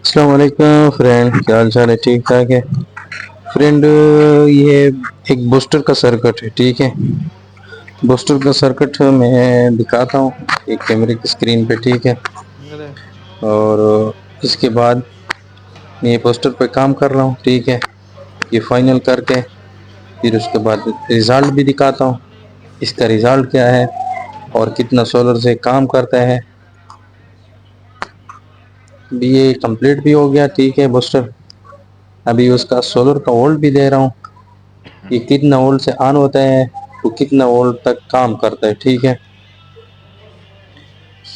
السلام علیکم فرینڈ، کیا حال چال ہے؟ ٹھیک ٹھاک ہے فرینڈ۔ یہ ایک بوسٹر کا سرکٹ ہے، ٹھیک ہے۔ بوسٹر کا سرکٹ میں دکھاتا ہوں ایک کیمرے کی اسکرین پہ، ٹھیک ہے۔ اور اس کے بعد میں یہ بوسٹر پہ کام کر رہا ہوں، ٹھیک ہے۔ یہ فائنل کر کے پھر اس کے بعد ریزلٹ بھی دکھاتا ہوں، اس کا ریزلٹ کیا ہے اور کتنا سولر سے کام کرتا ہے۔ بھی یہ کمپلیٹ بھی ہو گیا، ٹھیک ہے بوسٹر۔ ابھی اس کا سولر کا وولٹ بھی دے رہا ہوں، یہ کتنا وولٹ سے آن ہوتا ہے وہ کتنا وولٹ تک کام کرتا ہے، ٹھیک ہے۔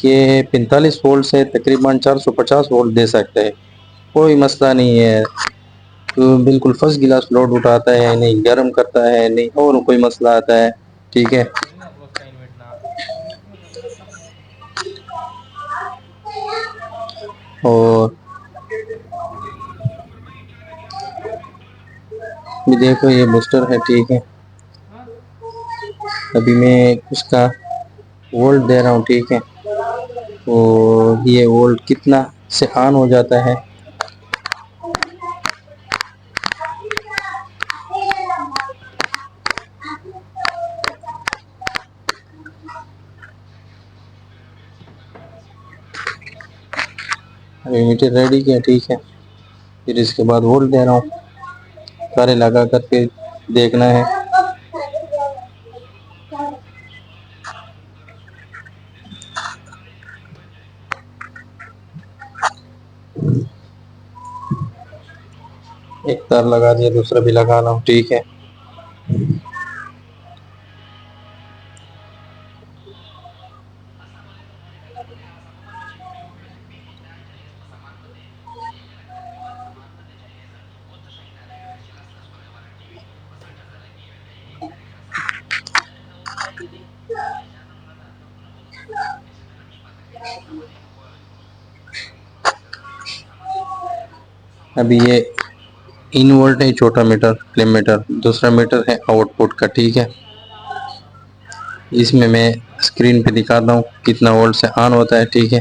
یہ 45 وولٹ سے تقریباً 450 وولٹ دے سکتے ہیں، کوئی مسئلہ نہیں ہے۔ تو بالکل فرسٹ کلاس لوڈ اٹھاتا ہے، نہیں گرم کرتا ہے، نہیں اور کوئی مسئلہ آتا ہے، ٹھیک ہے۔ اور دیکھو یہ بوسٹر ہے، ٹھیک ہے۔ ابھی میں اس کا وولٹ دے رہا ہوں، ٹھیک ہے۔ اور یہ وولٹ کتنا سے آن ہو جاتا ہے۔ ابھی میٹر ریڈی کیا، ٹھیک ہے۔ پھر اس کے بعد وولٹ دے رہا ہوں، سارے لگا کر کے دیکھنا ہے۔ ایک تار لگا دیا، دوسرا بھی لگا رہا ہوں، ٹھیک ہے۔ ابھی یہ ان وولٹ ہے، چھوٹا میٹر فلیم میٹر، دوسرا میٹر ہے آؤٹ پٹ کا، ٹھیک ہے۔ اس میں اسکرین پہ دکھاتا ہوں کتنا وولٹ سے آن ہوتا ہے، ٹھیک ہے۔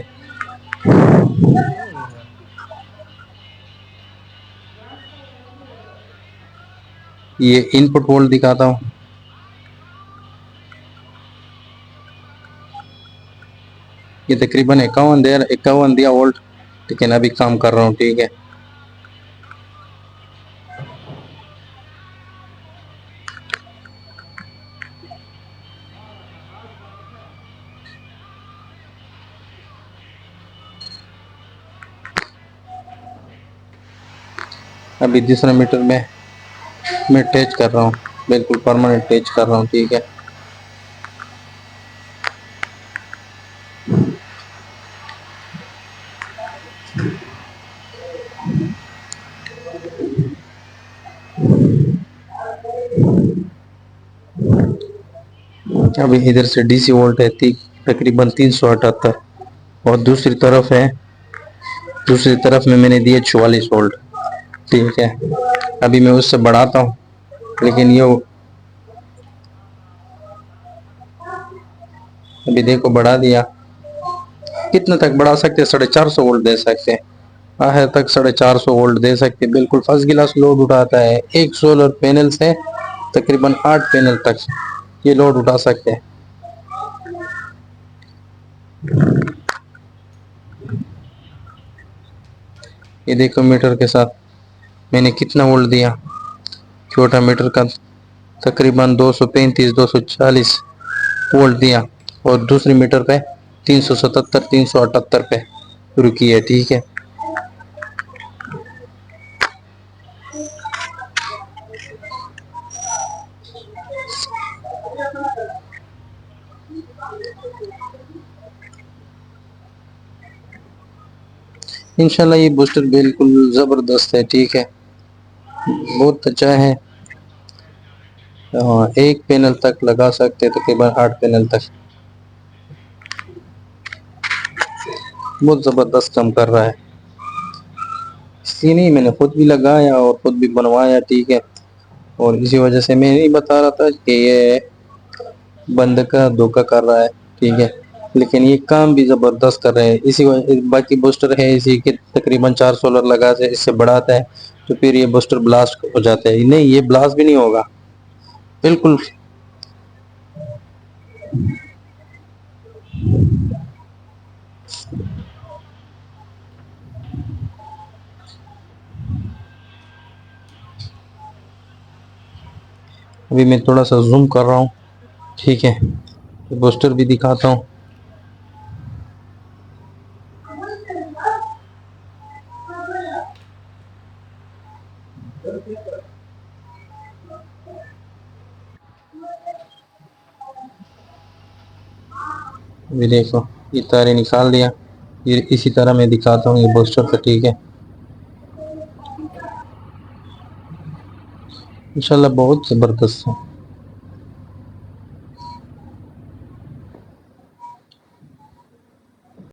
یہ ان پٹ وولٹ دکھاتا ہوں، یہ تقریباً 51 دیا وولٹ، لیکن ابھی کام کر رہا ہوں، ٹھیک ہے۔ ابھی دوسرے میٹر میں ٹیچ کر رہا ہوں، بالکل پرماننٹ ٹیچ کر رہا ہوں، ٹھیک ہے۔ ابھی ادھر سے ڈی سی وولٹ ہے تقریباً 378، اور دوسری طرف میں نے دیے 44 وولٹ، ٹھیک ہے۔ ابھی میں اس سے بڑھاتا ہوں، لیکن یہ ابھی دیکھو بڑھا دیا، کتنے تک بڑھا سکتے؟ 450 وولٹ دے سکتے، آخر تک 450 وولٹ دے سکتے، بالکل فرسٹ کلاس لوڈ اٹھاتا ہے۔ ایک سولر پینل سے تقریباً 8 پینل تک یہ لوڈ اٹھا سکتے ہیں۔ یہ دیکھو میٹر کے ساتھ میں نے کتنا وولٹ دیا، چھوٹا میٹر کا تقریباً 235 240 وولٹ دیا، اور دوسری میٹر پہ 377 378 پہ رکی ہے، ٹھیک ہے۔ انشاءاللہ یہ بوسٹر بالکل زبردست ہے، ٹھیک ہے، بہت اچھا ہے۔ ایک پینل تک لگا سکتے، تقریباً 8 پینل تک، بہت زبردست کام کر رہا ہے۔ اس لیے نہیں، میں نے خود بھی لگایا اور خود بھی بنوایا، ٹھیک ہے۔ اور اسی وجہ سے میں نہیں بتا رہا تھا کہ یہ بند کا دھوکہ کر رہا ہے، ٹھیک ہے۔ لیکن یہ کام بھی زبردست کر رہے ہیں. باقی بوسٹر ہے اسی کے تقریباً 4 سولر لگا سے اس سے بڑھاتا ہے تو پھر یہ بوسٹر بلاسٹ ہو جاتا ہے. نہیں، یہ بلاسٹ بھی نہیں ہوگا بالکل. ابھی میں تھوڑا سا زوم کر رہا ہوں. ٹھیک ہے، بوسٹر بھی دکھاتا ہوں. ابھی دیکھو یہ تارے نکال دیا. یہ اسی طرح میں دکھاتا ہوں یہ بوسٹر کا. ٹھیک ہے، انشاءاللہ بہت زبردست ہے.